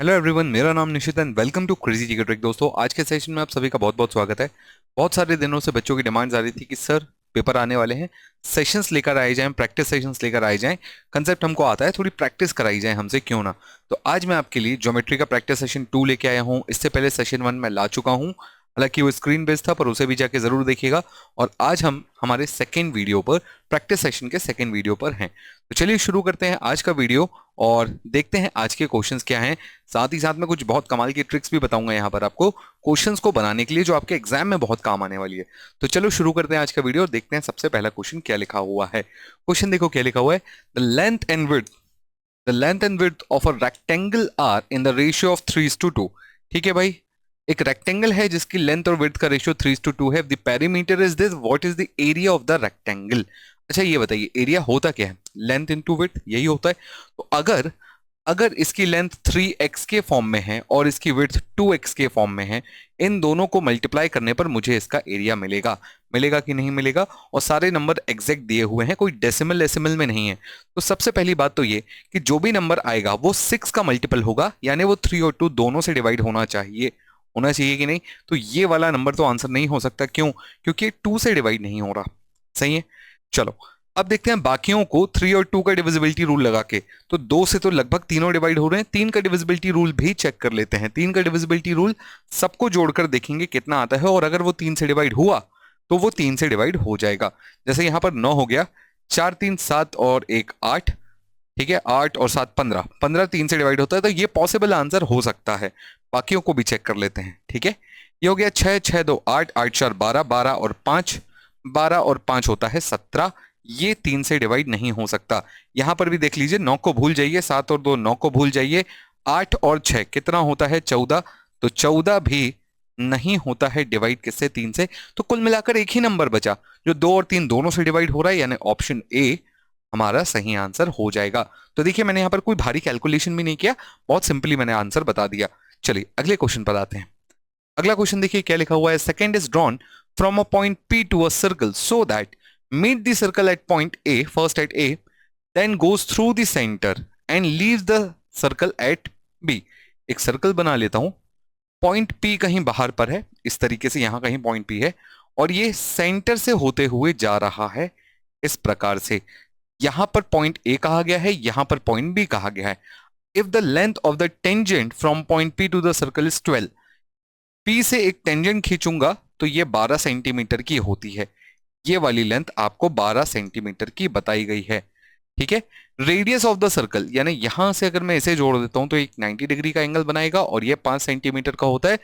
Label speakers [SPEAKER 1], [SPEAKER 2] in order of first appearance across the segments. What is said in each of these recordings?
[SPEAKER 1] Hello everyone, मेरा नाम निशित and welcome to crazy जिगर ट्रिक। दोस्तों, आज के सेशन में आप सभी का बहुत बहुत स्वागत है। बहुत सारे दिनों से बच्चों की डिमांड्स आ रही थी कि सर पेपर आने वाले हैं, सेशंस लेकर आए जाएं, प्रैक्टिस सेशंस लेकर आए जाएं। कंसेप्ट हमको आता है, थोड़ी प्रैक्टिस कराई जाए हमसे, क्यों ना। तो आज मैं आपके लिए ज्योमेट्री का प्रैक्टिस सेशन 2 लेके आया हूं। इससे पहले सेशन 1 में ला चुका हूं, हालांकि वो स्क्रीन बेस्ड था, पर उसे भी जाके जरूर देखिएगा। और आज हम हमारे सेकेंड वीडियो पर, प्रैक्टिस सेशन के सेकेंड वीडियो पर हैं। तो चलिए शुरू करते हैं आज का वीडियो और देखते हैं आज के क्वेश्चंस क्या हैं। साथ ही साथ में कुछ बहुत कमाल की ट्रिक्स भी बताऊंगा यहाँ पर आपको क्वेश्चंस को बनाने के लिए, जो आपके एग्जाम में बहुत काम आने वाली है। तो चलो शुरू करते हैं आज का वीडियो और देखते हैं सबसे पहला क्वेश्चन क्या लिखा हुआ है। क्वेश्चन देखो क्या लिखा हुआ है। The length and width of a rectangle are in the ratio of 3:2। ठीक है भाई, एक रेक्टेंगल है जिसकी लेंथ और विड्थ का रेशियो 3:2 है। The perimeter is this, what is the area of the rectangle. अच्छा ये बताइए, एरिया होता क्या है? लेंथ इंटू विड्थ, यही होता है। तो अगर अगर इसकी लेंथ 3x के फॉर्म में है और इसकी विड्थ 2x के फॉर्म में है, इन दोनों को मल्टीप्लाई करने पर मुझे इसका एरिया मिलेगा। मिलेगा कि नहीं मिलेगा? और सारे नंबर एग्जैक्ट दिए हुए हैं, कोई डेसिमल डेसिमल में नहीं है। तो सबसे पहली बात तो ये कि जो भी नंबर आएगा वो 6 का मल्टीपल होगा, यानी वो 3 और 2 दोनों से डिवाइड होना चाहिए। होना चाहिए कि नहीं? तो ये वाला नंबर तो आंसर नहीं हो सकता। क्यों? क्योंकि 2 से डिवाइड नहीं हो रहा। सही है। चलो अब देखते हैं बाकियों को 3 और 2 का डिविजिबिलिटी रूल लगा के। तो 2 से तो लगभग तीनों डिवाइड हो रहे हैं, 3 का डिविजिबिलिटी रूल भी चेक कर लेते हैं। 3 का डिविजिबिलिटी रूल सबको जोड़कर देखेंगे कितना आता है, और अगर वो 3 से डिवाइड हुआ तो वो 3 से डिवाइड हो जाएगा। जैसे यहां पर 9 हो गया, 4 3 7 और 1 8। ठीक है, 8 और 7 15, 15 3 से डिवाइड होता है, तो ये पॉसिबल आंसर हो सकता है। बाकियों को भी चेक कर लेते हैं। ठीक है, ये हो गया 6 6 2 8 8 4 12, 12 और 5, 12 और 5 होता है 17। ये 3 से डिवाइड नहीं हो सकता। यहां पर भी देख लीजिए, 9 को भूल जाइए, 7 और 2 9 को भूल जाइए, 8 और 6 कितना होता है 14। तो 14 भी नहीं होता है डिवाइड किससे? 3 से। तो कुल मिलाकर एक ही नंबर बचा जो 2 और 3 दोनों से डिवाइड हो रहा है, यानी ऑप्शन ए हमारा सही आंसर हो जाएगा। तो देखिए, मैंने यहां पर कोई भारी कैलकुलेशन भी नहीं किया, बहुत सिंपली मैंने आंसर बता दिया। चलिए अगले क्वेश्चन पर आते हैं। अगला क्वेश्चन देखिए क्या लिखा हुआ है। Secant is drawn from a point P to a circle so that meet the circle at point A, first at A, then goes through the center and leaves the circle at B। एक circle बना लेता हूं, point P कहीं बाहर पर है, इस तरीके से यहां कहीं पॉइंट P है, और ये सेंटर से होते हुए जा रहा है इस प्रकार से। यहां पर पॉइंट A कहा गया है, यहां पर पॉइंट B कहा गया है। If the length of the tangent from point P to the circle is 12, P से एक टेंजेंट खींचूंगा तो ये 12 सेंटीमीटर की होती है। ये वाली लेंथ आपको 12 सेंटीमीटर की बताई गई है। ठीक है, रेडियस ऑफ द सर्कल, यानी यहां से अगर मैं इसे जोड़ देता हूं तो एक 90 डिग्री का एंगल बनाएगा, और ये 5 सेंटीमीटर का होता है।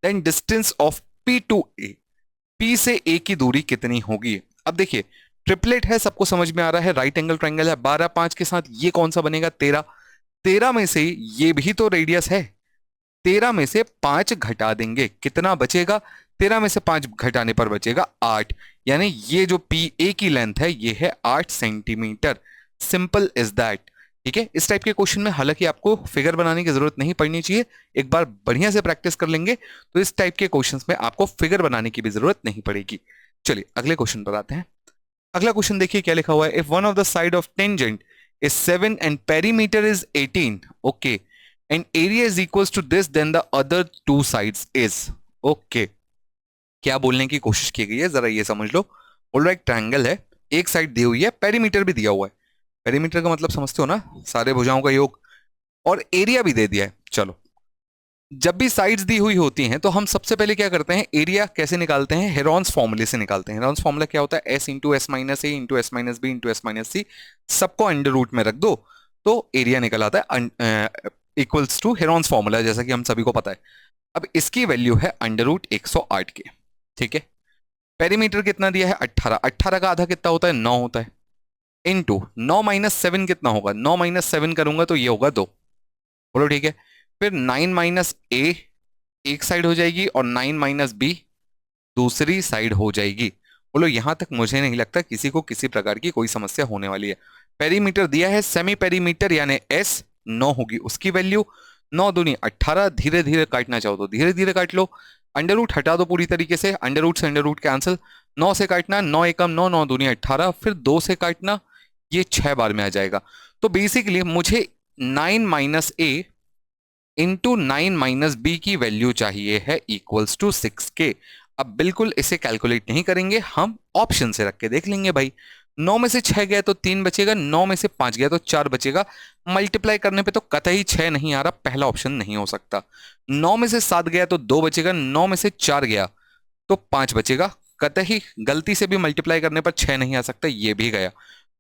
[SPEAKER 1] Then distance of P to A, P से ए की दूरी कितनी होगी? अब देखिए, ट्रिपलेट है, सबको समझ में आ रहा है, राइट एंगल ट्रायंगल है। 12 5 के साथ ये कौन सा बनेगा? 13। 13 में से ये भी तो रेडियस है, 13 में से 5 घटा देंगे, कितना बचेगा? 13 में से 5 घटाने पर बचेगा 8। यानी ये जो पी ए की लेंथ है ये है 8 सेंटीमीटर। Simple is that. ठीक है, इस टाइप के क्वेश्चन में हालांकि आपको फिगर बनाने की जरूरत नहीं पड़नी चाहिए। एक बार बढ़िया से प्रैक्टिस कर लेंगे तो इस टाइप के क्वेश्चंस में आपको फिगर बनाने की भी जरूरत नहीं पड़ेगी। चलिए अगले क्वेश्चन पर आते हैं। अगला क्वेश्चन देखिए क्या लिखा हुआ है। If one of the side of tangent is 7 and perimeter is 18, okay, and area is equals to this, then the other two sides is, okay. क्या बोलने की कोशिश की गई है जरा ये समझ लो। बोल रहा एक ट्रायंगल है, एक साइड दी हुई है, पेरीमीटर भी दिया हुआ है। पेरीमीटर का मतलब समझते हो ना, सारे भुजाओं का योग, और एरिया भी दे दिया है। चलो, जब भी साइड्स दी हुई होती हैं तो हम सबसे पहले क्या करते हैं? एरिया कैसे निकालते हैं? हेरॉन्स फॉर्मूले से निकालते हैं। हेरॉन्स फॉर्मूला क्या होता है? S into S minus A into S minus B into S minus C. सबको अंडर रूट में रख दो तो एरिया निकल आता है, इक्वल्स टू हेरॉन्स फॉर्मूला, जैसा कि हम सभी को पता है। अब इसकी वैल्यू है अंडर रूट 108 के। ठीक है, पेरीमीटर कितना दिया है? 18। 18 का आधा कितना होता है? 9 होता है। इनटू 9 माइनस 7 कितना होगा? 9 माइनस 7 करूंगा तो ये होगा 2। बोलो ठीक है। फिर 9 माइनस ए एक साइड हो जाएगी और 9 माइनस बी दूसरी साइड हो जाएगी। बोलो यहां तक मुझे नहीं लगता किसी को किसी प्रकार की कोई समस्या होने वाली है। पेरीमीटर दिया है, सेमी पेरीमीटर यानी एस 9 होगी उसकी वैल्यू। 9 दूनी 18, धीरे धीरे काटना चाहो तो धीरे धीरे काट लो। अंडर रूट हटा दो पूरी तरीके से, अंडर रूट से अंडर रूट कैंसिल। 9 से काटना, 9 एकम 9, 9 दूनी 18, फिर 2 से काटना, ये 6 बार में आ जाएगा। तो बेसिकली मुझे 9 minus A into 9 minus B की वैल्यू चाहिए है इक्वल्स टू 6 के। अब बिल्कुल इसे कैलकुलेट नहीं करेंगे, हम ऑप्शन से रख के देख लेंगे भाई। 9 में से 6 गया तो 3 बचेगा, 9 में से 5 गया तो 4 बचेगा। मल्टीप्लाई करने पे तो कतई 6 नहीं आ रहा, पहला ऑप्शन नहीं हो सकता। 9 में से 7 गया तो 2 बचेगा, 9 में से 4 गया तो 5 बचेगा। कतई गलती से भी मल्टीप्लाई करने पर 6 नहीं आ सकता, ये भी गया।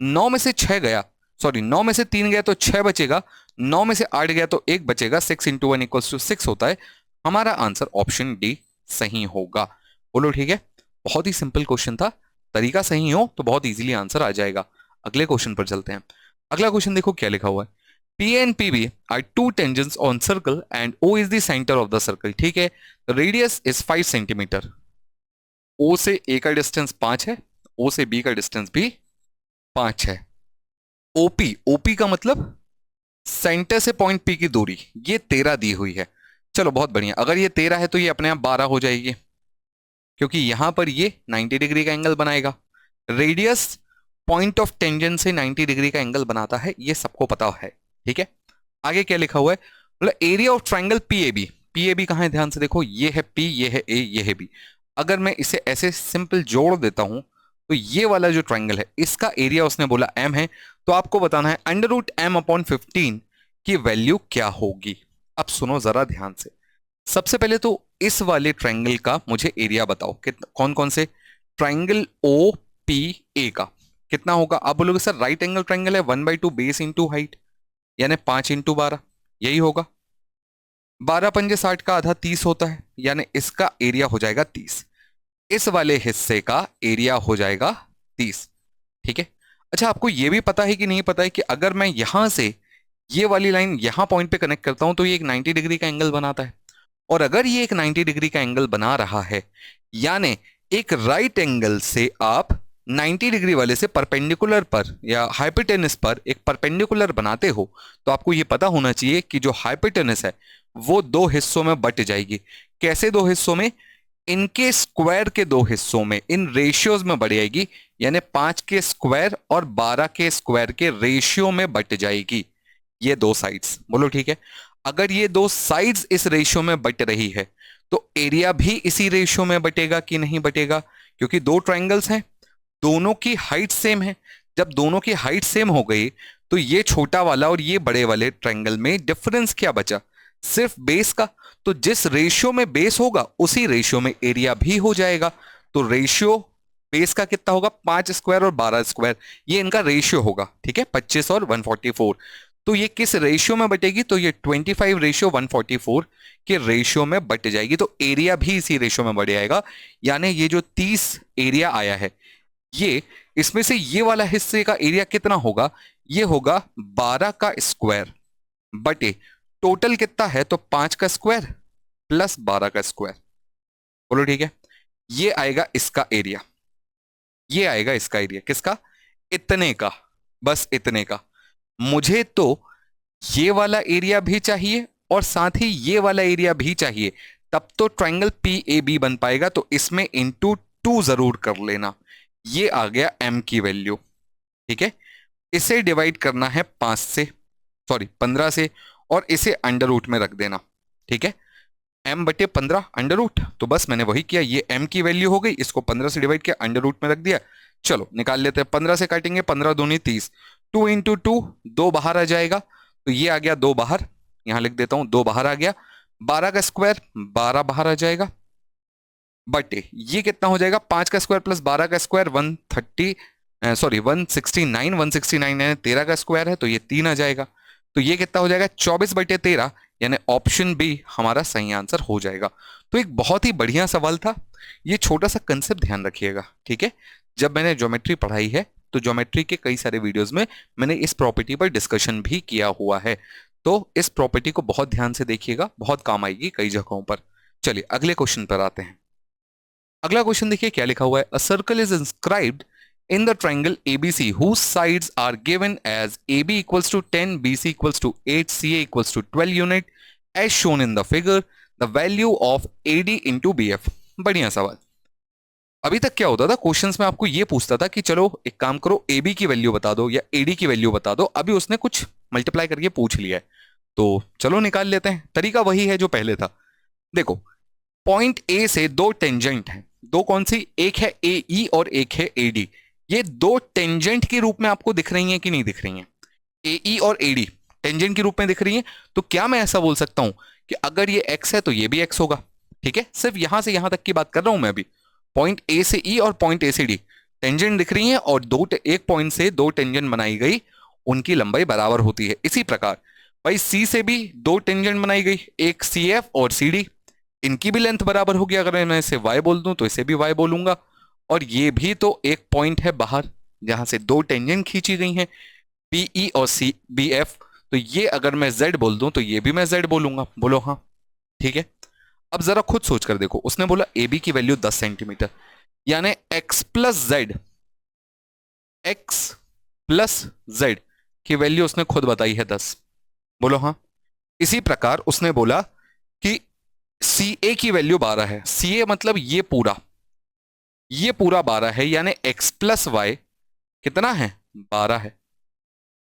[SPEAKER 1] 9 में से 6 गया, सॉरी 9 में से 3 गया तो 6 बचेगा, 9 में से 8 गया तो 1 बचेगा। 6 इंटू 1 इक्वल्स टू 6 होता है। हमारा आंसर ऑप्शन डी सही होगा। बोलो ठीक है। बहुत ही सिंपल क्वेश्चन था, तरीका सही हो तो बहुत इजीली आंसर आ जाएगा। अगले क्वेश्चन पर चलते हैं। अगला क्वेश्चन देखो क्या लिखा हुआ है। P and PB are two tangents on circle and O is the center of the circle। ठीक है, रेडियस इज 5 सेंटीमीटर। O से A का डिस्टेंस 5 है, O से B का डिस्टेंस भी 5 है। OP का मतलब सेंटर से पॉइंट P की दूरी, ये 13 दी हुई है। चलो बहुत बढ़िया, अगर ये 13 है तो ये अपने आप 12 हो जाएगी, क्योंकि यहां पर ये 90 डिग्री का एंगल बनाएगा। रेडियस पॉइंट ऑफ टेंजेंट से 90 डिग्री का एंगल बनाता है, ये सबको पता है। ठीक है, आगे क्या लिखा हुआ है, मतलब area of triangle PAB। PAB कहां है, ध्यान से देखो, ये है P, ये है A, ये है B। अगर मैं इसे ऐसे सिंपल जोड़ देता हूं तो ये वाला जो ट्राइंगल है इसका एरिया उसने बोला M है, तो आपको बताना है अंडर रूट M अपॉन 15 की वैल्यू क्या होगी। अब सुनो जरा ध्यान से। सबसे पहले तो इस वाले ट्राइंगल का मुझे एरिया बताओ, कौन कौन से। ट्राइंगल OPA का कितना होगा। आप बोलोगे सर राइट एंगल ट्राइंगल है, 1/2 बेस इंटू हाइट, यानी 5 इंटू 12, यही होगा। 12 पंजे 60 का आधा 30 होता है, यानी इसका एरिया हो जाएगा 30। इस वाले हिस्से का एरिया हो जाएगा 30। ठीक है, अच्छा आपको यह भी पता है कि नहीं पता है कि अगर मैं यहां से ये वाली लाइन यहां पॉइंट पे कनेक्ट करता हूं तो ये एक 90 डिग्री का एंगल बनाता है। और अगर ये एक 90 डिग्री का एंगल बना रहा है, यानी एक राइट एंगल से आप 90 डिग्री वाले से परपेंडिकुलर पर या हाइपोटेनस पर एक परपेंडिकुलर बनाते हो, तो आपको ये पता होना चाहिए कि जो हाइपोटेनस है वो दो हिस्सों में बट जाएगी। कैसे दो हिस्सों में, इनके स्क्वायर के दो हिस्सों में, इन रेशियोज में बढ़ जाएगी, यानी 5 के स्क्वायर और 12 के स्क्वायर के रेशियो में बट जाएगी ये दो साइड्स। बोलो ठीक है। अगर ये दो साइड्स इस रेशियो में बट रही है तो एरिया भी इसी रेशियो में बटेगा कि नहीं बटेगा, क्योंकि दो ट्राइंगल्स हैं, दोनों की हाइट सेम है। जब दोनों की हाइट सेम हो गई तो ये छोटा वाला और ये बड़े वाले ट्राइंगल में डिफरेंस क्या बचा, सिर्फ बेस का। तो जिस रेशियो में बेस होगा उसी रेशियो में एरिया भी हो जाएगा। तो रेशियो बेस का कितना होगा, 5 स्क्वायर और 12 स्क्वायर, ये इनका रेशियो होगा। ठीक है, 25 और 144। तो ये किस रेशियो में बटेगी, तो ये 25 रेशियो 144 के रेशियो में बट जाएगी, तो एरिया भी इसी रेशियो में बढ़ जाएगा। यानी ये जो 30 एरिया आया है, ये इसमें से ये वाला हिस्से का एरिया कितना होगा, ये होगा 12 का स्क्वायर बटे टोटल कितना है, तो 5 का स्क्वायर प्लस 12 का स्क्वायर। बोलो ठीक है, ये आएगा इसका एरिया, ये आएगा इसका एरिया, किसका, इतने का, बस इतने का। मुझे तो ये वाला एरिया भी चाहिए और साथ ही ये वाला एरिया भी चाहिए, तब तो ट्राइंगल PAB बन पाएगा। तो इसमें इंटू 2 जरूर कर लेना। ये आ गया M की वैल्यू। ठीक है, इसे डिवाइड करना है 5 से, सॉरी 15 से, और इसे अंडर रूट में रख देना। ठीक है, M बटे 15 अंडर रूट, तो बस मैंने वही किया, ये M की वैल्यू हो गई, इसको 15 से डिवाइड किया, अंडर रूट में रख दिया। चलो निकाल लेते हैं, 15 से काटेंगे, 15 दूनी 30, 2 इंटू 2, 2 बाहर आ जाएगा, तो ये आ गया 2 बाहर, यहां लिख देता हूं 2 बाहर आ गया। 12 का स्क्वायर 12 बाहर आ जाएगा, बटे ये कितना हो जाएगा, 5 का स्क्वायर प्लस 12 का स्क्वायर 130, सॉरी 169, 169 है, 13 का स्क्वायर है तो ये 3 आ जाएगा। तो ये कितना हो जाएगा, 24 बटे 13, यानी ऑप्शन बी हमारा सही आंसर हो जाएगा। तो एक बहुत ही बढ़िया सवाल था। ये छोटा सा कंसेप्ट ध्यान रखिएगा। ठीक है, जब मैंने ज्योमेट्री पढ़ाई है तो ज्योमेट्री के कई सारे वीडियोस में मैंने इस प्रॉपर्टी पर डिस्कशन भी किया हुआ है, तो इस प्रॉपर्टी को बहुत ध्यान से देखिएगा, बहुत काम आएगी कई जगहों पर। चलिए अगले क्वेश्चन पर आते हैं। अगला क्वेश्चन देखिए क्या लिखा हुआ है। A circle is inscribed in the triangle ABC whose sides are given as AB equals to 10, BC equals to 8, CA equals to 12 unit as shown in the figure, the value of AD into BF। बढ़िया सवाल। अभी तक क्या होता था, questions में आपको ये पूछता था कि चलो एक काम करो, AB की वैल्यू बता दो या AD की वैल्यू बता दो। अभी उसने कुछ मल्टीप्लाई करके पूछ लिया है, तो चलो निकाल लेते हैं, तरीका वही है जो पहले था। देखो, पॉइंट ए से दो टेंजेंट हैं, दो कौन सी, एक है ए ई और एक है ए डी। ये दो टेंजेंट के रूप में आपको दिख रही हैं कि नहीं दिख रही हैं? ए ई और ए डी टेंजेंट के रूप में दिख रही हैं। तो क्या मैं ऐसा बोल सकता हूं कि अगर ये एक्स है तो ये भी एक्स होगा? ठीक है, सिर्फ यहां से यहां तक की बात कर रहा हूं मैं अभी। पॉइंट ए से ई और पॉइंट ए से डी टेंजेंट दिख रही हैं, और एक पॉइंट से दो टेंजेंट बनाई गई, उनकी लंबाई बराबर होती है। इसी प्रकार भाई सी से भी दो टेंजेंट बनाई गई, एक सी एफ और सी डी, इनकी भी लेंथ बराबर होगी। अगर मैं इसे y बोल दूं तो इसे भी y बोलूंगा। और ये भी तो एक पॉइंट है बाहर जहां से दो टेंजेंट खींची गई हैं, पी ई और सी बी एफ। तो ये अगर मैं z बोल दूं तो ये भी मैं z बोलूंगा। बोलो हाँ। ठीक है, अब जरा खुद सोच कर देखो, उसने बोला ए बी की वैल्यू 10 सेंटीमीटर, यानी x plus Z, x plus Z की वैल्यू उसने खुद बताई है 10। बोलो हाँ। इसी प्रकार उसने बोला कि सी ए की वैल्यू 12 है, सी ए मतलब ये पूरा 12 है, यानी x प्लस वाई कितना है, 12 है।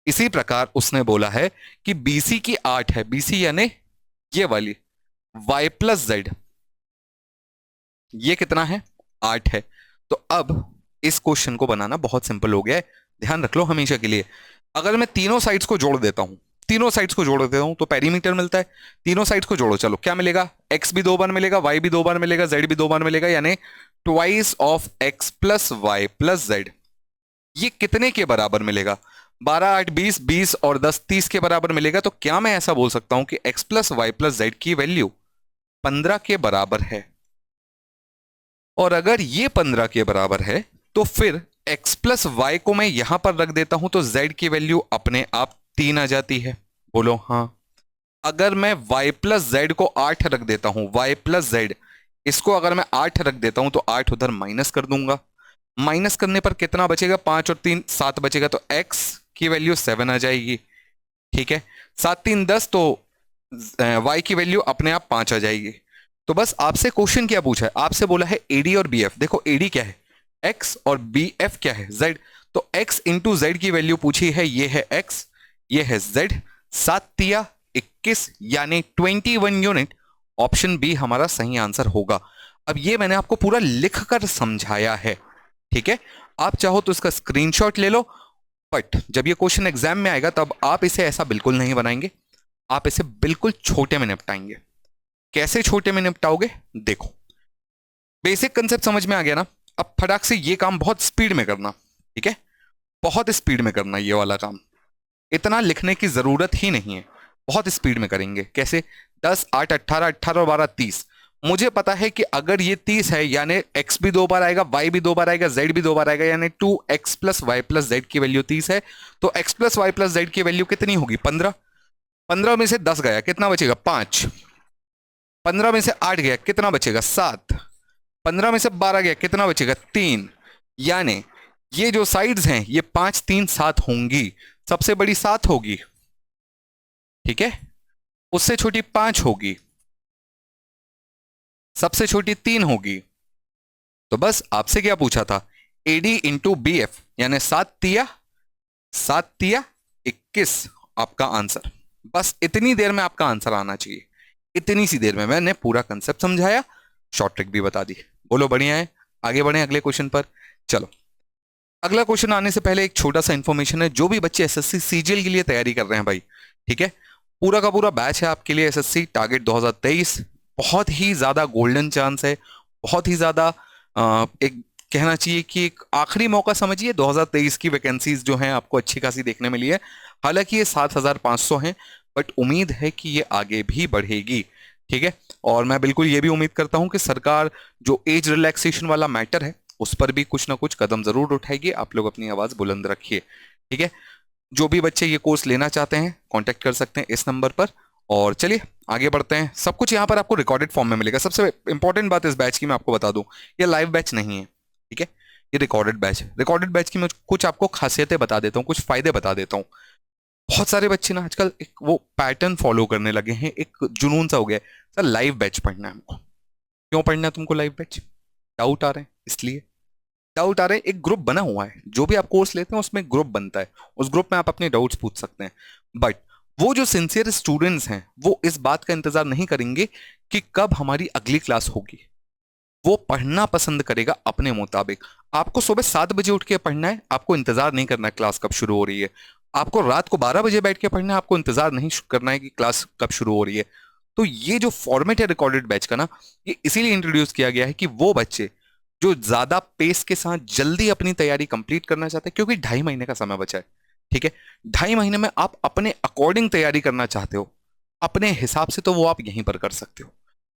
[SPEAKER 1] इसी प्रकार उसने बोला है कि BC की 8 है, BC यानी ये वाली, y प्लस जेड ये कितना है, 8 है। तो अब इस क्वेश्चन को बनाना बहुत सिंपल हो गया है, ध्यान रख लो हमेशा के लिए। अगर मैं तीनों साइड्स को जोड़ देता हूं, तीनों साइड्स को जोड़ देता हूं तो पेरीमीटर मिलता है। तीनों साइड्स को जोड़ो, चलो क्या मिलेगा, x भी दो बार मिलेगा, y भी दो बार मिलेगा, z भी दो बार मिलेगा, यानी twice of x plus Y plus Z. ये कितने के बराबर मिलेगा, 12 8 20, 20 और 10 30 के बराबर मिलेगा। तो क्या मैं ऐसा बोल सकता हूं कि x plus Y plus Z की वैल्यू 15 के बराबर है? और अगर ये 15 के बराबर है तो फिर x प्लस वाई को मैं यहां पर रख देता हूं तो z की वैल्यू अपने आप 3 आ जाती है। बोलो हाँ। अगर मैं y प्लस जेड को 8 रख देता हूं, y प्लस जेड इसको अगर मैं 8 रख देता हूं तो 8 उधर माइनस कर दूंगा, माइनस करने पर कितना बचेगा, 5 और 3 7 बचेगा, तो x की वैल्यू 7 आ जाएगी। ठीक है, 7 3 10, तो y की वैल्यू अपने आप 5 आ जाएगी। तो बस आपसे क्वेश्चन क्या पूछा है, आपसे बोला है AD और BF। देखो AD क्या है x और BF क्या है z। तो x इंटू जेड की वैल्यू पूछी है, ये है x, ये है z। 7 तिया 21 यानी 21 यूनिट। ऑप्शन बी हमारा सही आंसर होगा। अब ये मैंने आपको पूरा लिख कर समझाया है, ठीक है। आप चाहो तो इसका स्क्रीनशॉट ले लो, बट जब ये क्वेश्चन एग्जाम में आएगा तब आप इसे ऐसा बिल्कुल नहीं बनाएंगे, आप इसे बिल्कुल छोटे में निपटाएंगे। कैसे छोटे में निपटाओगे, देखो बेसिक कंसेप्ट समझ में आ गया ना। अब फटाक से ये काम बहुत स्पीड में करना, ठीक है, बहुत स्पीड में करना ये वाला काम। इतना लिखने की जरूरत ही नहीं है, बहुत स्पीड में करेंगे। कैसे, 10 8 18 18 और 12 30। मुझे पता है कि अगर ये 30 है यानी x भी दो बार आएगा, y भी दो बार आएगा, z भी दो बार आएगा, यानी 2x plus Y plus Z की वैल्यू 30 है। तो x plus Y plus Z की वैल्यू कितनी होगी, 15। 15 में से 10 गया, कितना बचेगा, 5। 15 में से 8 गया, कितना बचेगा, 7। 15 में से 12 गया, कितना बचेगा, 3। यानी ये जो साइड्स हैं ये 5 3 7 होंगी। सबसे बड़ी 7 होगी, ठीक है, उससे छोटी 5 होगी, सबसे छोटी 3 होगी। तो बस आपसे क्या पूछा था, एडी इंटू बी एफ, यानी 7 तिया 21 आपका आंसर। बस इतनी देर में आपका आंसर आना चाहिए, इतनी सी देर में मैंने पूरा कंसेप्ट समझाया, शॉर्ट ट्रिक भी बता दी। बोलो बढ़िया है, आगे बढ़े अगले क्वेश्चन पर। चलो, अगला क्वेश्चन आने से पहले एक छोटा सा इंफॉर्मेशन है, जो भी बच्चे एसएससी सीजीएल के लिए तैयारी कर रहे हैं भाई, ठीक है, पूरा का पूरा बैच है आपके लिए। एसएससी टारगेट 2023, बहुत ही ज्यादा गोल्डन चांस है, बहुत ही ज्यादा एक कहना चाहिए कि एक आखिरी मौका समझिए। 2023 की वैकेंसीज जो हैं आपको अच्छी खासी देखने मिली है। हालांकि ये 7500 हैं, बट उम्मीद है कि ये आगे भी बढ़ेगी, ठीक है। और मैं बिल्कुल ये भी उम्मीद करता हूं कि सरकार जो एज रिलैक्सेशन वाला मैटर है उस पर भी कुछ ना कुछ कदम जरूर उठाएगी। आप लोग अपनी आवाज बुलंद रखिए, ठीक है। जो भी बच्चे ये कोर्स लेना चाहते हैं कांटेक्ट कर सकते हैं इस नंबर पर। और चलिए आगे बढ़ते हैं। सब कुछ यहाँ पर आपको रिकॉर्डेड फॉर्म में मिलेगा। सबसे इंपॉर्टेंट बात इस बैच की मैं आपको बता दूं, ये लाइव बैच नहीं है, ठीक है, ये रिकॉर्डेड बैच है। रिकॉर्डेड बैच की मैं कुछ आपको खासियतें बता देता हूँ, कुछ फायदे बता देता हूँ। बहुत सारे बच्चे ना आजकल एक वो पैटर्न फॉलो करने लगे हैं, एक जुनून सा हो गया है, सर लाइव बैच पढ़ना है हमको। क्यों पढ़ना है तुमको लाइव बैच, डाउट आ रहे हैं इसलिए, डाउट आ रहे हैं। एक ग्रुप बना हुआ है, जो भी आप कोर्स लेते हैं उसमें ग्रुप बनता है, उस ग्रुप में आप अपने डाउट्स पूछ सकते हैं। बट वो जो सिंसियर स्टूडेंट्स हैं वो इस बात का इंतजार नहीं करेंगे कि कब हमारी अगली क्लास होगी, वो पढ़ना पसंद करेगा अपने मुताबिक। आपको सुबह 7 बजे उठ के पढ़ना है, आपको इंतजार नहीं करना है क्लास कब शुरू हो रही है। आपको रात को 12 बजे बैठ के पढ़ना है, आपको इंतजार नहीं करना है कि क्लास कब शुरू हो रही है। तो ये जो फॉर्मेट है रिकॉर्डेड बैच का ना, ये इसीलिए इंट्रोड्यूस किया गया है कि वो बच्चे जो ज्यादा पेस के साथ जल्दी अपनी तैयारी कंप्लीट करना चाहते हैं, क्योंकि 2.5 महीने का समय बचा है, ठीक है। 2.5 महीने में आप अपने अकॉर्डिंग तैयारी करना चाहते हो, अपने हिसाब से, तो वो आप यहीं पर कर सकते हो।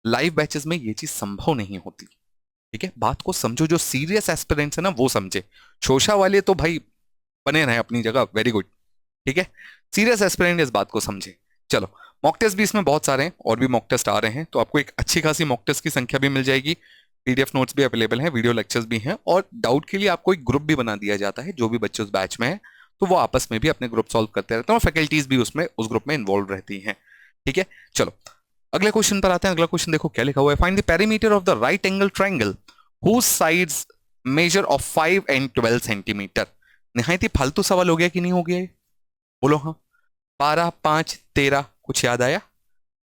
[SPEAKER 1] लाइव बैचेस में ये चीज संभव नहीं होती, ठीक है। बात को समझो, जो सीरियस एस्पिरेंट्स है ना वो समझे। शोशा वाले तो भाई बने रहे अपनी जगह, वेरी गुड, ठीक है। सीरियस एस्पिरेंट इस बात को समझे। चलो, मॉक टेस्ट भी इसमें बहुत सारे हैं, और भी मॉक टेस्ट आ रहे हैं, तो आपको एक अच्छी खासी मॉक टेस्ट की संख्या भी मिल जाएगी। पीडीएफ नोट्स भी अवेलेबल हैं, वीडियो लेक्चर्स भी हैं, और डाउट के लिए आपको एक ग्रुप भी बना दिया जाता है। जो भी बच्चे उस बैच में हैं तो वो आपस में भी अपने ग्रुप सॉल्व करते रहते हैं, और फैकल्टीज भी उसमें उस ग्रुप में इन्वॉल्व रहती हैं, ठीक है। चलो अगले क्वेश्चन पर आते हैं। अगला क्वेश्चन देखो क्या लिखा हुआ है। Find the perimeter of the right angle triangle whose sides measure of 5 and 12 centimetre. निहायत ही फालतू सवाल हो गया कि नहीं हो गया ये? बोलो हाँ। 12, 5, 13, कुछ याद आया?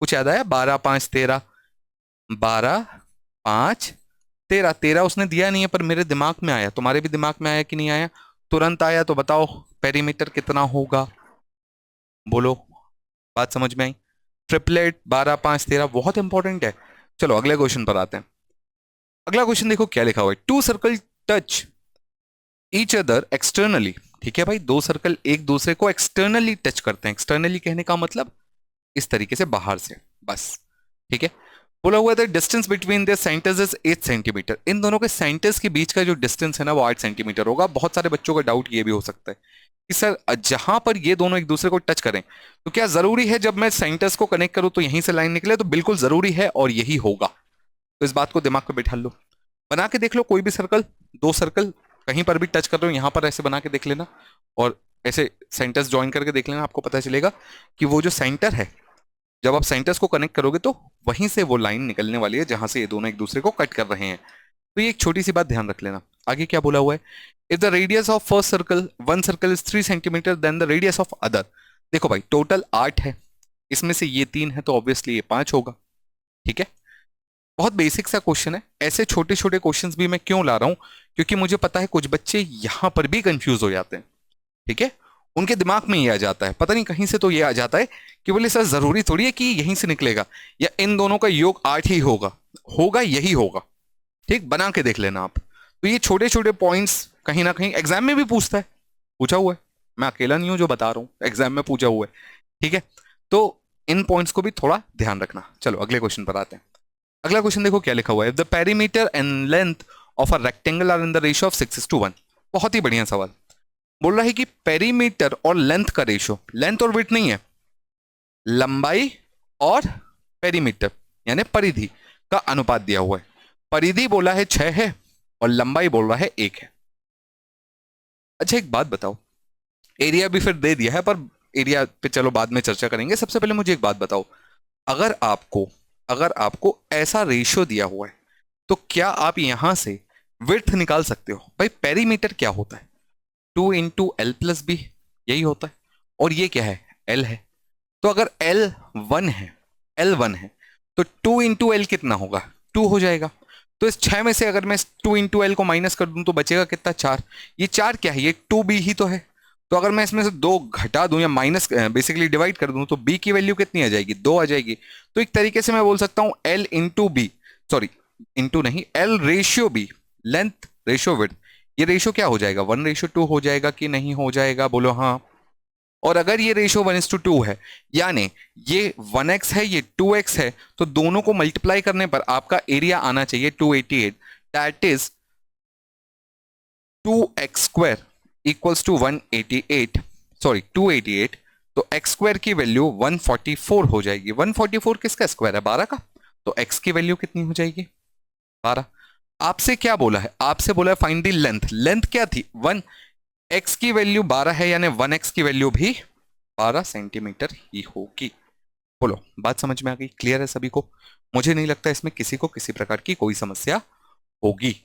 [SPEAKER 1] कुछ याद आया? 12, 5, 13, 12, 5, 13, 13 उसने दिया नहीं है, पर मेरे दिमाग में आया। तुम्हारे भी दिमाग में आया कि नहीं आया? तुरंत आया तो बताओ पेरीमीटर कितना होगा, बोलो। बात समझ में आई? ट्रिपलेट 12, 5, 13 बहुत इंपॉर्टेंट है। चलो अगले क्वेश्चन पर आते हैं। अगला क्वेश्चन देखो क्या लिखा हुआ है। Two circle touch each other externally. ठीक है भाई, दो सर्कल एक दूसरे को एक्सटर्नली टच करते हैं। एक्सटर्नली कहने का मतलब इस तरीके से, बाहर से, बस, ठीक है। बोला हुआ था distance between their centres is 8 centimetre. इन दोनों के सेंटर्स के बीच का जो डिस्टेंस है ना वो 8 सेंटीमीटर होगा। बहुत सारे बच्चों का डाउट ये भी हो सकता है कि सर जहां पर ये दोनों एक दूसरे को टच करें तो क्या जरूरी है जब मैं सेंटर्स को कनेक्ट करूं तो यहीं से लाइन निकले? तो बिल्कुल जरूरी है और यही होगा। तो इस बात को दिमाग में बैठा लो, बना के देख लो। कोई भी सर्कल, दो सर्कल कहीं पर भी टच कर रहे हो, यहां पर ऐसे बना के देख लेना, और ऐसे सेंटर्स ज्वाइन करके देख लेना। आपको पता चलेगा कि वो जो सेंटर है, जब आप सेंटर्स को कनेक्ट करोगे तो वहीं से वो लाइन निकलने वाली है जहां से ये दोनों एक दूसरे को कट कर रहे हैं। तो ये एक छोटी सी बात ध्यान रख लेना। आगे क्या बोला हुआ है? If the radius of first circle one circle is 3 centimetre then the radius of other. देखो भाई, टोटल 8 है, इसमें से ये 3 है तो ऑब्वियसली ये 5 होगा, ठीक है। बहुत बेसिक सा क्वेश्चन है। ऐसे छोटे छोटे क्वेश्चंस भी मैं क्यों ला रहा हूं? क्योंकि मुझे पता है कुछ बच्चे यहां पर भी कंफ्यूज हो जाते हैं, ठीक है। उनके दिमाग में ये आ जाता है, पता नहीं कहीं से तो ये आ जाता है कि बोले सर जरूरी थोड़ी है कि यहीं से निकलेगा, या इन दोनों का योग 8 ही होगा। होगा यही होगा, ठीक। बना के देख लेना आप। तो ये छोटे छोटे पॉइंट्स कहीं ना कहीं एग्जाम में भी पूछता है, पूछा हुआ है। मैं अकेला नहीं हूं जो बता रहा हूं, एग्जाम में पूछा हुआ है, ठीक है। तो इन पॉइंट्स को भी थोड़ा ध्यान रखना। चलो अगले क्वेश्चन पर आते हैं। अगला क्वेश्चन देखो क्या लिखा हुआ है। The perimeter and length of a rectangle are in the ratio of 6:1। बहुत ही बढ़िया सवाल। बोल रहा है कि पेरीमीटर और लेंथ का रेशियो, लेंथ और विड्थ नहीं है, लंबाई और पेरीमीटर यानी परिधि का अनुपात दिया हुआ है। परिधि बोला है 6 है और लंबाई बोल रहा है 1 है। अच्छा एक बात बताओ, एरिया भी फिर दे दिया है, पर एरिया पे चलो बाद में चर्चा करेंगे। सबसे पहले मुझे एक बात बताओ, अगर आपको अगर आपको ऐसा रेशियो दिया हुआ है तो क्या आप यहां से विड्थ निकाल सकते हो? भाई पेरीमीटर क्या होता है? 2 × L + B, यही होता है। और ये क्या है? L है। तो अगर L1 है, L1 है तो 2 × L कितना होगा? 2 हो जाएगा। तो इस 6 में से अगर मैं 2 × L को माइनस कर दूं तो बचेगा कितना? 4। ये 4 क्या है? ये 2B ही तो है। तो अगर मैं इसमें से 2 घटा दूं या माइनस बेसिकली डिवाइड कर दूं तो B की वैल्यू कितनी आ जाएगी? 2 आ जाएगी। तो एक तरीके से मैं बोल सकता हूं L × B, सॉरी इंटू नहीं, L ratio B, length ratio width, ये रेशियो क्या हो जाएगा? 1:2 हो जाएगा कि नहीं हो जाएगा? बोलो हाँ। और अगर ये रेशियो 1:2 है, यानी ये 1x है, ये 2x है, तो दोनों को मल्टीप्लाई करने पर आपका एरिया आना चाहिए 288, that is 2x² equals to 188, sorry 288। तो x स्क्वायर की वैल्यू 144 हो जाएगी। 144 किसका स्क्वायर है? 12 का। तो x की वैल्यू कितनी हो जाएगी? 12। आपसे क्या बोला है? आपसे बोला है फाइंड द लेंथ। लेंथ क्या थी? 1। x की वैल्यू 12 है, यानी 1x की वैल्यू भी 12 सेंटीमीटर ही होगी। बोलो बात समझ में आ गई? क्लियर है सभी को? मुझे नहीं लगता इसमें किसी को किसी प्रकार की कोई समस्या होगी।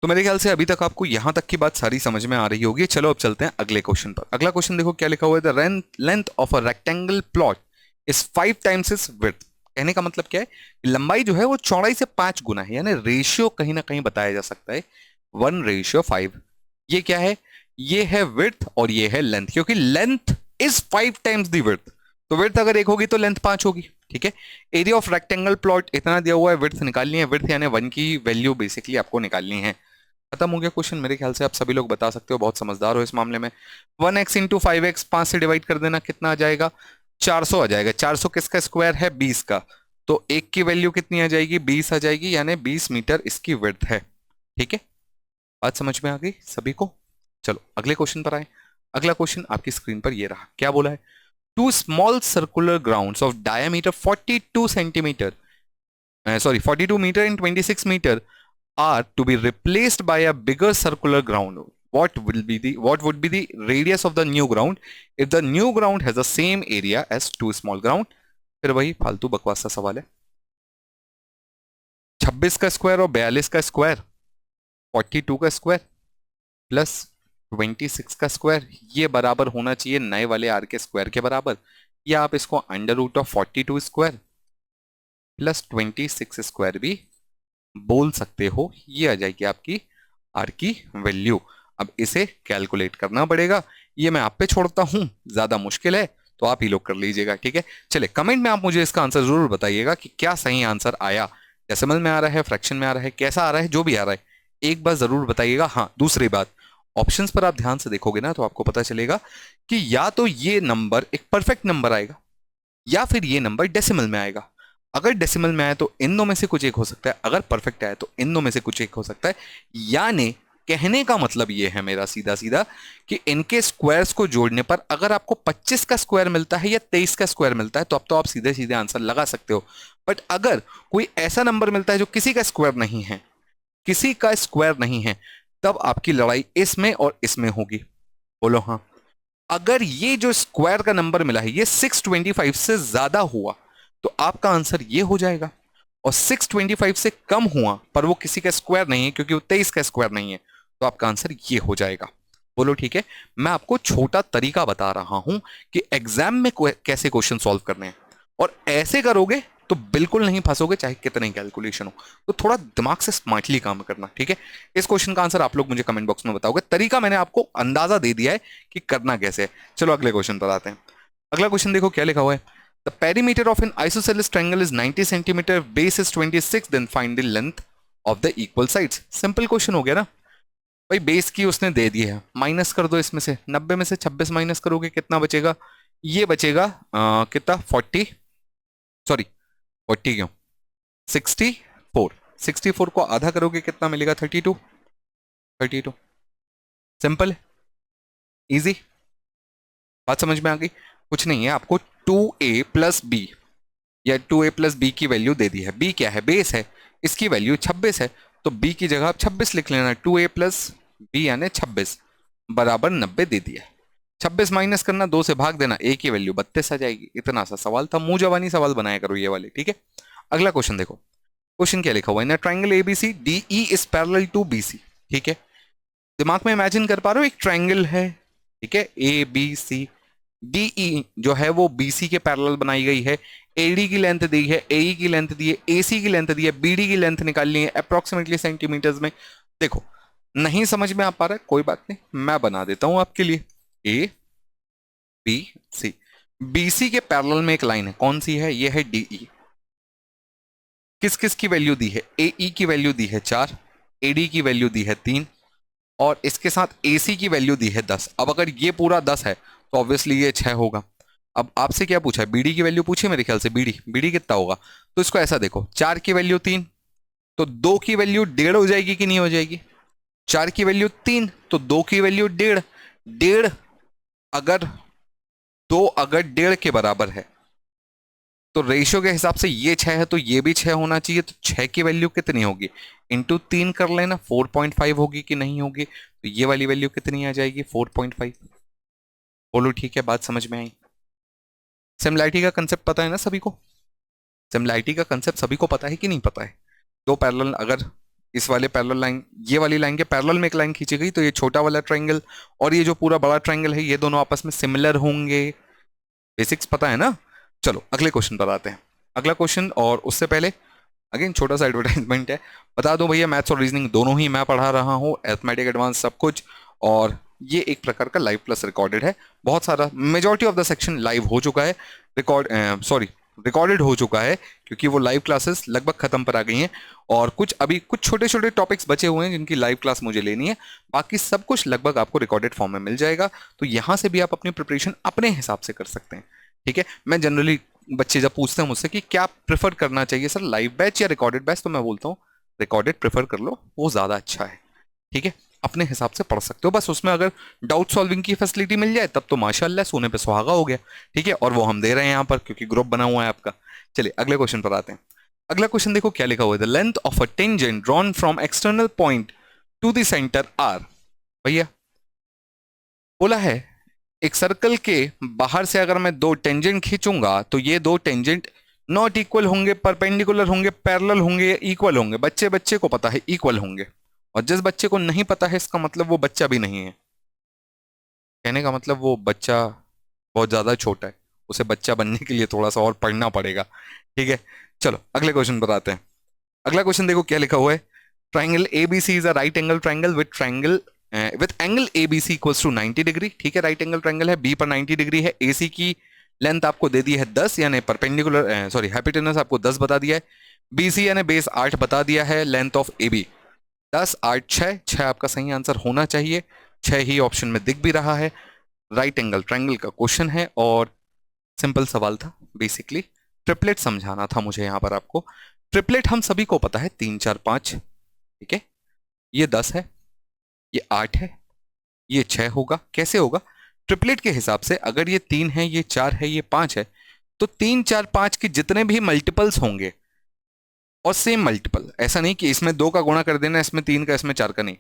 [SPEAKER 1] तो मेरे ख्याल से अभी तक आपको यहां तक की बात सारी समझ में आ रही होगी। चलो अब चलते हैं अगले क्वेश्चन पर। अगला क्वेश्चन देखो क्या लिखा हुआ है, the length of a rectangle plot is 5 times it's width. कहने का मतलब क्या है, लंबाई जो है वो चौड़ाई से 5 गुना है, यानी रेशियो कहीं ना कहीं बताया जा सकता है 1:5। ये क्या है, ये है विड्थ और ये है लेंथ, क्योंकि length is 5 times the width, तो विड्थ अगर 1 होगी तो लेंथ 5 होगी। ठीक है, एरिया ऑफ रेक्टेंगल प्लॉट इतना दिया हुआ है, विड्थ निकालनी है, विड्थ यानी 1 की वैल्यू बेसिकली आपको निकालनी है। खत्म हो गया क्वेश्चन। मेरे ख्याल से आप सभी लोग बता सकते हो, बहुत समझदार हो इस मामले में। 1x इंटू 5x, 5 से डिवाइड कर देना, कितना आ जाएगा, 400 आ जाएगा। 400 किसका स्क्वायर है, 20 का, तो एक की वैल्यू कितनी आ जाएगी, 20 आ जाएगी, यानी 20 मीटर इसकी विड्थ है। ठीक है, बात समझ में आ गई सभी को। चलो अगले क्वेश्चन पर आए। अगला क्वेश्चन आपकी स्क्रीन पर ये रहा, क्या बोला है, two small circular grounds of diameter 42 centimetre, sorry 42 meter and 26 meter are to be replaced by a bigger circular ground. What would be the radius of the new ground if the new ground has the same area as two small ground? फिर वही फालतू बकवास सा सवाल है। 26 का square और 42 का स्क्वायर, 42 का स्क्वायर प्लस 26 का स्क्वायर, ये बराबर होना चाहिए नए वाले आर के स्क्वायर के बराबर, या आप इसको under root of 42 square plus 26 square भी बोल सकते हो। ये आ जाएगी आपकी आर की वैल्यू। अब इसे कैलकुलेट करना पड़ेगा, ये मैं आप पे छोड़ता हूं, ज्यादा मुश्किल है तो आप ही लोग कर लीजिएगा। ठीक है, चले कमेंट में आप मुझे इसका आंसर जरूर बताइएगा कि क्या सही आंसर आया, डेसिमल में आ रहा है, फ्रैक्शन में आ रहा है, कैसा आ रहा है, जो भी आ रहा है एक बार जरूर बताइएगा। हाँ, दूसरी बात, ऑप्शंस पर आप ध्यान से देखोगे ना तो आपको पता चलेगा कि या तो ये नंबर एक परफेक्ट नंबर आएगा या फिर ये नंबर डेसिमल में आएगा। अगर डेसिमल में आए तो इन दो में से कुछ एक हो सकता है, अगर परफेक्ट आए तो इन दो में से कुछ एक हो सकता है। यानी कहने का मतलब ये है मेरा सीधा सीधा कि इनके स्क्वायर्स को जोड़ने पर अगर आपको 25 का स्क्वायर मिलता है या 23 का स्क्वायर मिलता है तो अब तो आप सीधे सीधे आंसर लगा सकते हो। बट अगर कोई ऐसा नंबर मिलता है जो किसी का स्क्वायर नहीं है, किसी का स्क्वायर नहीं है, तब आपकी लड़ाई इसमें और इसमें होगी। बोलो हाँ। अगर ये जो स्क्वायर का नंबर मिला है ये 625 से ज्यादा हुआ तो आपका आंसर ये हो जाएगा, और 625 से कम हुआ पर वो किसी का स्क्वायर नहीं है क्योंकि वो 23 का स्क्वायर नहीं है, तो आपका आंसर ये हो जाएगा। बोलो ठीक है, मैं आपको छोटा तरीका बता रहा हूं कि एग्जाम में कैसे क्वेश्चन सॉल्व करने हैं, और ऐसे करोगे तो बिल्कुल नहीं फंसोगे चाहे कितने कैलकुलेशन हो। तो थोड़ा दिमाग से स्मार्टली काम करना। ठीक है, इस क्वेश्चन का आंसर आप लोग मुझे कमेंट बॉक्स में बताओगे, तरीका मैंने आपको अंदाजा दे दिया है कि करना कैसे है। चलो अगले क्वेश्चन पर आते हैं। अगला क्वेश्चन देखो क्या लिखा हुआ है, the perimeter of an isosceles triangle is 90 centimetre, base is 26, then find the length of the equal sides. Simple question हो गया ना भाई, बेस की उसने दे दी है, माइनस कर दो इसमें से, 90 में से 26 माइनस करोगे कितना बचेगा, ये बचेगा कितना 40, सॉरी 40 क्यों 64, 64 को आधा करोगे कितना मिलेगा 32, 32। सिंपल है, इजी, बात समझ में आ गई। कुछ नहीं है, आपको 2a प्लस बी या 2a प्लस बी की वैल्यू दे दी है। b क्या है, बेस है, इसकी वैल्यू 26 है, तो b की जगह आप 26 लिख लेना, 2a प्लस बी यानी 26 बराबर 90 दे दिया। 26 माइनस करना, 2 से भाग देना, a की वैल्यू 32 आ जाएगी। इतना सा सवाल था, मुंह जवानी सवाल बनाया करो ये वाले। ठीक है, अगला क्वेश्चन देखो, क्वेश्चन क्या लिखा हुआ है, in triangle ABC DE is parallel to BC. ठीक है, दिमाग में इमेजिन कर पा रहे हो, एक ट्राइंगल है, ठीक है, ए बी सी, डीई जो है वो बीसी के पैरेलल बनाई गई है, एडी की लेंथ दी है, एई की लेंथ दी है, एसी की लेंथ दी है, बीडी की लेंथ निकालनी है अप्रोक्सीमेटली सेंटीमीटर्स में। देखो नहीं समझ में आ पा रहा है, कोई बात नहीं, मैं बना देता हूं आपके लिए। ए बी सी, बीसी के पैरेलल में एक लाइन है, कौन सी है, ये है डीई। किस किस की वैल्यू दी है, एई की वैल्यू दी है 4, एडी की वैल्यू दी है 3, और इसके साथ एसी की वैल्यू दी है 10। अब अगर ये पूरा 10 है तो ऑब्वियसली ये 6 होगा। अब आपसे क्या पूछा है, बीडी की वैल्यू पूछी मेरे ख्याल से, बीडी बीडी कितना होगा, तो इसको ऐसा देखो, 4 की वैल्यू 3 तो 2 की वैल्यू 1.5 हो जाएगी कि नहीं हो जाएगी, 4 की वैल्यू 3 तो 2 की वैल्यू 1.5, 1.5 अगर 2 अगर 1.5 के बराबर है तो रेशियो के हिसाब से ये 6 है तो ये भी 6 होना चाहिए, तो 6 की वैल्यू कितनी होगी, इंटू 3 कर लेना, 4.5 होगी कि नहीं होगी, तो ये वाली वैल्यू कितनी आ जाएगी 4.5। बोलो ठीक है, बात समझ में आई। सिमिलैरिटी का कंसेप्ट पता है ना सभी को, सिमिलैरिटी का कंसेप्ट सभी को पता है कि नहीं पता है। दो पैरेलल अगर इस वाले पैरेलल लाइन, ये वाली लाइन के पैरेलल में एक लाइन खींची गई, तो ये छोटा वाला ट्रायंगल और ये जो पूरा बड़ा ट्रायंगल है ये दोनों आपस में सिमिलर होंगे। बेसिक्स पता है ना। चलो अगले क्वेश्चन पर आते हैं। अगला क्वेश्चन, और उससे पहले अगेन छोटा सा एडवर्टाइजमेंट है, बता दो भैया मैथ्स और रीजनिंग दोनों ही मैं पढ़ा रहा हूँ, अरिथमेटिक एडवांस सब कुछ, और ये एक प्रकार का लाइव प्लस रिकॉर्डेड है। बहुत सारा majority of the section live हो चुका है, रिकॉर्डेड हो चुका है, क्योंकि वो लाइव क्लासेस लगभग खत्म पर आ गई हैं, और कुछ अभी कुछ छोटे छोटे टॉपिक्स बचे हुए हैं जिनकी लाइव क्लास मुझे लेनी है। बाकी सब कुछ लगभग आपको रिकॉर्डेड फॉर्म में मिल जाएगा, तो यहां से भी आप अपनी प्रिपरेशन अपने हिसाब से कर सकते हैं। ठीक है, मैं जनरली बच्चे जब पूछते हैं मुझसे कि क्या प्रेफर करना चाहिए सर, लाइव बैच या रिकॉर्डेड बैच, तो मैं बोलता हूँ रिकॉर्डेड प्रेफर कर लो, वो ज्यादा अच्छा है। ठीक है, अपने हिसाब से पढ़ सकते हो, बस उसमें अगर डाउट सॉल्विंग की फैसिलिटी मिल जाए तब तो माशाल्लाह सोने पे सुहागा हो गया। ठीक है, और वो हम दे रहे हैं यहाँ पर क्योंकि ग्रुप बना हुआ है आपका। चलिए अगले क्वेश्चन पर आते हैं। अगला क्वेश्चन देखो क्या लिखा हुआ है, the length of a tangent drawn from external point to the centre are. भैया बोला है एक सर्कल के बाहर से अगर मैं दो टेंजेंट खींचूंगा तो ये दो टेंजेंट नॉट इक्वल होंगे, परपेंडिकुलर होंगे, पैरेलल होंगे या इक्वल होंगे। बच्चे बच्चे को पता है इक्वल होंगे, और जिस बच्चे को नहीं पता है इसका मतलब वो बच्चा भी नहीं है। कहने का मतलब वो बच्चा बहुत ज्यादा छोटा है, उसे बच्चा बनने के लिए थोड़ा सा और पढ़ना पड़ेगा। ठीक है, चलो अगले क्वेश्चन पर आते हैं। अगला क्वेश्चन देखो क्या लिखा हुआ है, triangle ABC is a right angle triangle with angle ABC equals to 90 degree. ठीक है, राइट एंगल ट्राइंगल है, बी पर 90 डिग्री है, एसी की लेंथ आपको दे दी है 10, यानी परपेंडिकुलर हाइपोटेनस आपको 10 बता दिया है, बीसी यानी बेस 8 बता दिया है, लेंथ ऑफ एबी 10 8 6, 6 आपका सही आंसर होना चाहिए, 6 ही ऑप्शन में दिख भी रहा है। राइट एंगल ट्राइंगल का क्वेश्चन है और सिंपल सवाल था, बेसिकली ट्रिपलेट समझाना था मुझे यहाँ पर आपको। ट्रिपलेट हम सभी को पता है 3 4 5। ठीक है, ये 10 है, ये 8 है, ये 6 होगा। कैसे होगा, ट्रिपलेट के हिसाब से अगर ये 3 है, ये 4 है, ये 5 है, तो 3 4 5 के जितने भी मल्टीपल्स होंगे और सेम मल्टीपल, ऐसा नहीं कि इसमें 2 का गुणा कर देना, इसमें 3 का, इसमें 4 का, नहीं।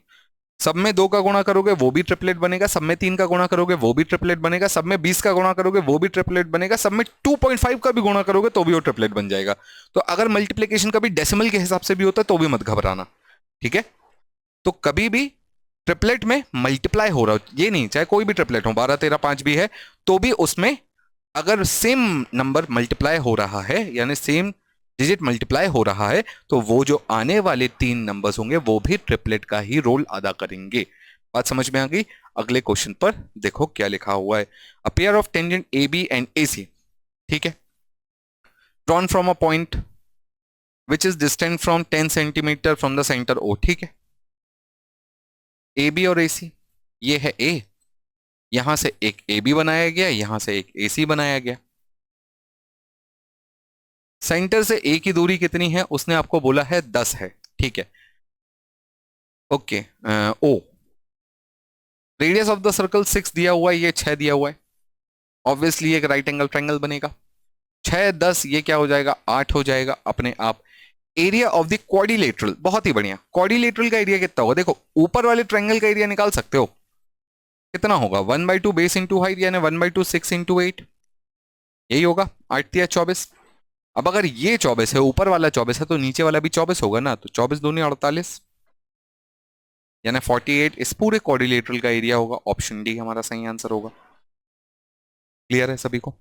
[SPEAKER 1] सब में 2 का गुणा करोगे वो भी ट्रिपलेट बनेगा, सब में 3 का गुणा करोगे वो भी ट्रिपलेट बनेगा, सब में 20 का गुणा करोगे वो भी ट्रिपलेट बनेगा, सब में 2.5 का भी गुणा करोगे तो भी वो ट्रिपलेट बन जाएगा। तो अगर मल्टीप्लीकेशन का भी डेसिमल के हिसाब से भी होता है तो भी मत घबराना। ठीक है, तो कभी भी ट्रिपलेट में मल्टीप्लाई हो रहा हो, ये नहीं चाहे कोई भी ट्रिपलेट हो, 12 13 5 भी है तो भी उसमें अगर सेम नंबर मल्टीप्लाई हो रहा है यानी सेम डिजिट मल्टीप्लाई हो रहा है तो वो जो आने वाले 3 नंबर्स होंगे वो भी ट्रिपलेट का ही रोल अदा करेंगे। बात समझ में आ गई। अगले क्वेश्चन पर देखो क्या लिखा हुआ है, a pair of tangent A B and A C. ठीक है, drawn from a point which is distant from 10 centimetre from the centre O. ठीक है, ए बी और ए सी, ये है ए, यहां से एक ए बी बनाया गया, यहां से एक ए सी बनाया गया। सेंटर से ए की दूरी कितनी है उसने आपको बोला है 10 है। ठीक है, okay, O radius of the circle 6 दिया हुआ है, ये 6 दिया हुआ है, ऑब्वियसली एक राइट एंगल ट्रायंगल बनेगा। 6 10 ये क्या हो जाएगा, 8 हो जाएगा अपने आप। एरिया ऑफ द क्वाड्रिलेटरल, बहुत ही बढ़िया, क्वाड्रिलेटरल का एरिया कितना होगा, देखो ऊपर वाले ट्रायंगल का एरिया निकाल सकते हो, कितना होगा 1/2 बेस इंटू हाइट, यानी 1/2 6 इंटू 8, यही होगा 8 या 24। अब अगर ये 24 है, ऊपर वाला 24 है, तो नीचे वाला भी 24 होगा ना, तो 24 दूनी 48, यानी 48 इस पूरे क्वाड्रिलेटरल का एरिया होगा। ऑप्शन डी हमारा सही आंसर होगा। क्लियर है सभी को,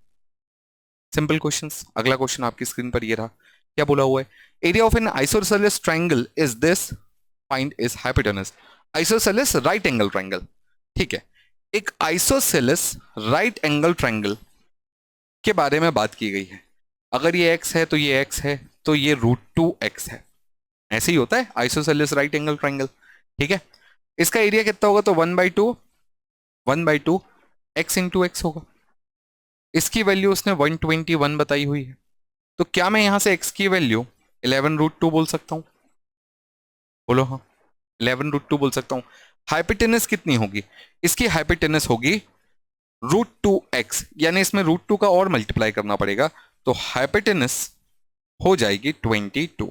[SPEAKER 1] सिंपल क्वेश्चंस। अगला क्वेश्चन आपकी स्क्रीन पर ये रहा, क्या बोला हुआ है, area of an isosceles triangle is this, find is hypotenuse. Isosceles right angle triangle. ठीक है, एक आइसोसेलेस राइट एंगल ट्रायंगल के बारे में बात की गई है। अगर ये x है तो ये x है, तो ये √2x है, ऐसे ही होता है आइसोसेलेस राइट एंगल ट्रायंगल। ठीक है, इसका एरिया कितना होगा, तो 1/2 x इंटू एक्स होगा। इसकी वैल्यू उसने 121 बताई हुई है, तो क्या मैं यहां से x की वैल्यू 11√2 बोल सकता हूं, बोलो हाँ, 11√2 बोल सकता हूं। हाइपोटेनस कितनी होगी, इसकी हाइपोटेनस होगी √2x, यानी इसमें √2 का और मल्टीप्लाई करना पड़ेगा, तो हाइपोटेनस हो जाएगी 22,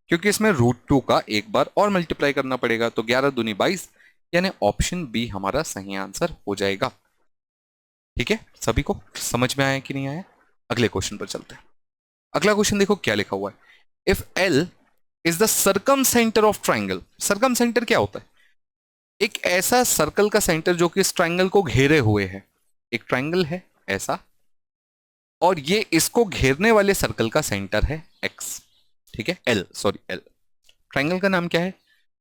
[SPEAKER 1] क्योंकि इसमें √2 का एक बार और मल्टीप्लाई करना पड़ेगा, तो 11 दूनी 22, यानी ऑप्शन बी हमारा सही आंसर हो जाएगा। ठीक है, सभी को समझ में आया कि नहीं आया। अगले क्वेश्चन पर चलते हैं। अगला क्वेश्चन देखो क्या लिखा हुआ है, if L is the circum centre of triangle. Circum centre क्या होता है? एक ऐसा सर्कल का सेंटर जो कि इस ट्राइंगल को घेरे हुए है। एक ट्राइंगल है ऐसा, और ये इसको घेरने वाले सर्कल का सेंटर है एक्स। ठीक है, एल, सॉरी एल। ट्राइंगल का नाम क्या है?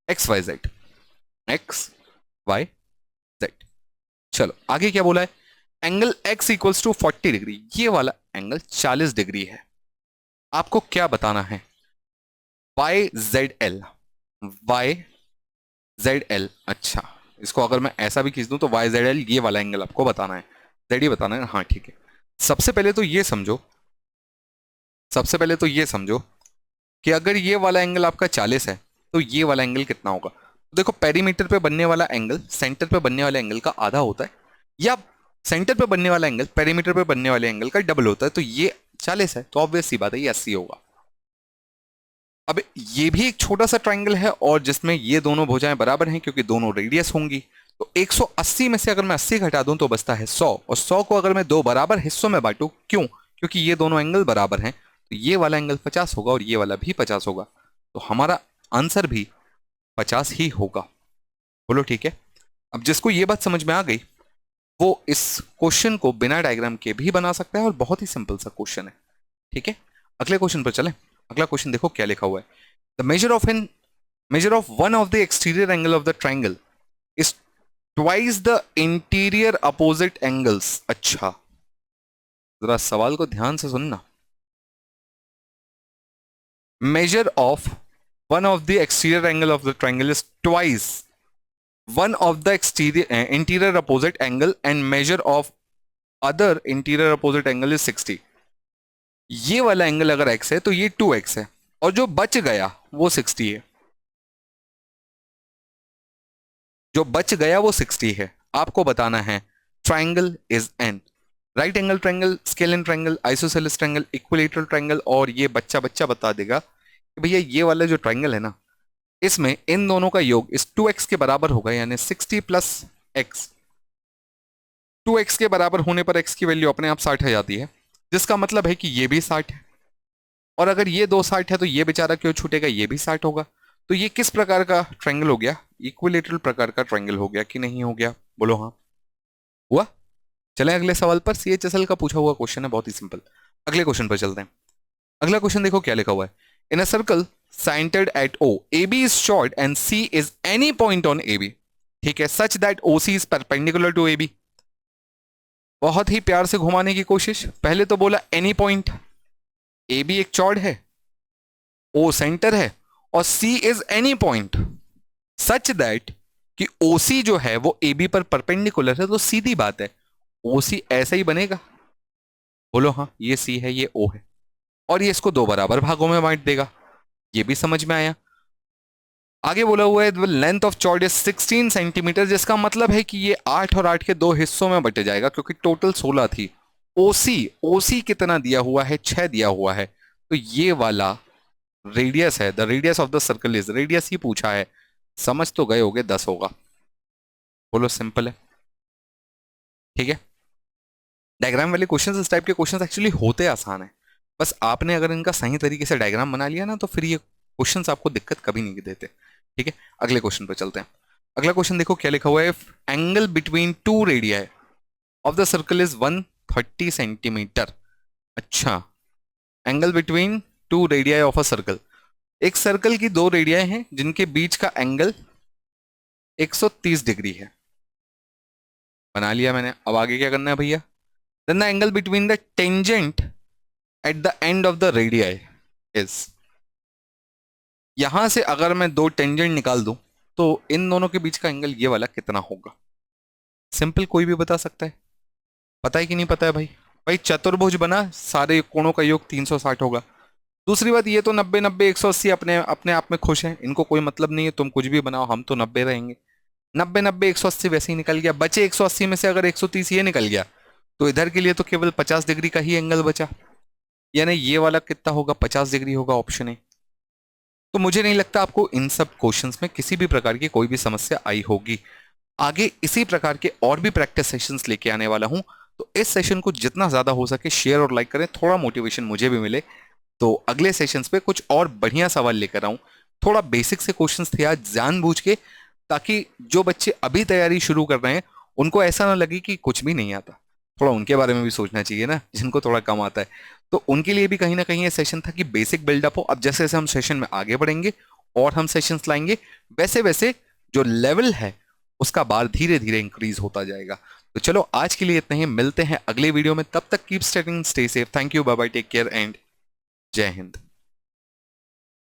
[SPEAKER 1] X Y Z. X Y Z. चलो आगे क्या बोला है? Angle X equals to 40 degree. ये वाला एंगल 40 डिग्री है। आपको क्या बताना है? Y Z L. Y Z L. अच्छा, इसको अगर मैं ऐसा भी खींच दूं तो वाई जेड एल, ये वाला एंगल आपको बताना है। जेड ही बताना है, हाँ ठीक है। सबसे पहले तो ये समझो, सबसे पहले तो ये समझो कि अगर ये वाला एंगल आपका 40 है तो ये वाला एंगल कितना होगा? तो देखो, पेरीमीटर पे बनने वाला एंगल सेंटर पे बनने वाले एंगल का आधा होता है, या सेंटर पे बनने वाला एंगल पेरीमीटर पे बनने वाले एंगल का डबल होता है। तो ये 40 है तो ऑब्वियस सी बात है ये 80 होगा। अब ये भी एक छोटा सा ट्राइंगल है और जिसमें ये दोनों भुजाएं बराबर हैं क्योंकि दोनों रेडियस होंगी। तो 180 में से अगर मैं 80 घटा दूं तो बचता है 100, और 100 को अगर मैं दो बराबर हिस्सों में बांटूं, क्यों? क्योंकि ये दोनों एंगल बराबर हैं, तो ये वाला एंगल 50 होगा और ये वाला भी 50 होगा। तो हमारा आंसर भी 50 ही होगा। बोलो ठीक है। अब जिसको ये बात समझ में आ गई वो इस क्वेश्चन को बिना डायग्राम के भी बना सकता है, और बहुत ही सिंपल सा क्वेश्चन है। ठीक है, अगले क्वेश्चन पर चलें। अगला क्वेश्चन देखो क्या लिखा हुआ है। The measure of one of the exterior angle of the triangle is twice the interior opposite angles। अच्छा, जरा सवाल को ध्यान से सुनना। measure of one of the exterior angle of the triangle is twice one of the interior opposite angle and measure of other interior opposite angle is 60। ये वाला angle अगर x है तो ये 2x है, और जो बच गया वो 60 है। जो बच गया वो 60 है। आपको बताना है triangle is an right angle triangle, scalene triangle, isosceles triangle, equilateral triangle, और ये बच्चा बच्चा बता देगा कि भैया ये वाला जो ट्राइंगल है ना, इसमें इन दोनों का योग इस 2x के बराबर होगा, यानी 60 प्लस x। 2x के बराबर होने पर x की वैल्यू अपने आप 60 आ जाती है, जिसका मतलब है कि ये भी 60 है। और अगर ये दो 60 है तो ये बेचारा क्यों छूटेगा, ये भी 60 होगा। तो ये किस प्रकार का ट्रायंगल हो गया? इक्विलेटरल प्रकार का ट्रायंगल हो गया कि नहीं हो गया? बोलो हाँ, हुआ। चलें अगले सवाल पर। CHSL का पूछा हुआ क्वेश्चन है, बहुत ही सिंपल। अगले क्वेश्चन पर चलते हैं। अगला क्वेश्चन देखो क्या लिखा हुआ है। In a circle centred at O, AB is short and C is any point on AB, ठीक है, such that OC is perpendicular to AB। बहुत ही प्यार से घुमाने की कोशिश। पहले तो बोला एनी पॉइंट, AB एक चौड़ है, O सेंटर है, और C is any point such that कि OC जो है वो AB पर परपेंडिकुलर है। तो सीधी बात है OC ऐसा ही बनेगा। बोलो हाँ, ये C है ये O है, और ये इसको दो बराबर भागों में बांट देगा। ये भी समझ में आया। आगे बोला हुआ है लेंथ ऑफ चॉर्ड इज 16 सेंटीमीटर, जिसका मतलब है कि ये 8 और 8 के दो हिस्सों में बटे जाएगा क्योंकि टोटल 16 थी। OC कितना दिया हुआ है? 6 दिया हुआ है। तो ये वाला रेडियस है, the radius of the circle is, radius ही पूछा है, समझ तो गए होगे 10 होगा। बोलो सिंपल है, ठीक है। डायग्राम वाले क्वेश्चंस, इस टाइप के क्वेश्चंस एक्चुअली होते आसान है, बस आपने अगर इनका सही तरीके से डायग्राम बना लिया ना तो फिर ये क्वेश्चंस आपको दिक्कत कभी नहीं देते। ठीक है, अगले क्वेश्चन पर चलते हैं। अगला क्वेश्चन देखो क्या लिखा हुआ है। Angle between two radii of the circle is 130 centimetre. अच्छा, angle between two radii of a circle, एक सर्कल की दो रेडियाई हैं जिनके बीच का एंगल 130 डिग्री है। बना लिया मैंने। अब आगे क्या करना है भैया? Then the angle between the tangent at the end of the radii is, यहां से अगर मैं दो टेंजेंट निकाल दूं तो इन दोनों के बीच का एंगल ये वाला कितना होगा? सिंपल, कोई भी बता सकता है। पता है कि नहीं पता है भाई? भाई चतुर्भुज बना, सारे कोणों का योग 360 होगा। दूसरी बात, ये तो 90 90 180 अपने अपने आप में खुश हैं, इनको कोई मतलब नहीं है, तुम कुछ भी बनाओ हम तो 90 रहेंगे। 90 90 180 वैसे ही निकल गया। बचे 180 में से अगर 130 ये निकल गया तो इधर के लिए तो केवल 50 डिग्री का ही एंगल बचा, यानी ये वाला कितना होगा? 50 डिग्री होगा, ऑप्शन है। तो मुझे नहीं लगता आपको इन सब क्वेश्चंस में किसी भी प्रकार की कोई भी समस्या आई होगी। आगे इसी प्रकार के और भी प्रैक्टिस सेशंस लेके आने वाला हूं, तो इस सेशन को जितना ज्यादा हो सके शेयर और लाइक करें, थोड़ा मोटिवेशन मुझे भी मिले। तो अगले सेशंस पे कुछ और बढ़िया सवाल लेकर आऊं। थोड़ा बेसिक से क्वेश्चंस थे आज जानबूझ के, ताकि जो बच्चे अभी तैयारी शुरू कर रहे हैं उनको ऐसा ना लगे कि कुछ भी नहीं आता। थोड़ा उनके बारे में भी सोचना चाहिए ना, जिनको थोड़ा कम आता है। तो उनके लिए भी कहीं ना कहीं ये सेशन था कि बेसिक बिल्डअप हो। अब जैसे जैसे हम सेशन में आगे बढ़ेंगे और हम सेशंस लाएंगे, वैसे वैसे जो लेवल है उसका बार धीरे धीरे इंक्रीज होता जाएगा। तो चलो आज के लिए इतना ही, मिलते हैं अगले वीडियो में। तब तक keep studying, stay safe, thank you, bye bye, take care and जय हिंद।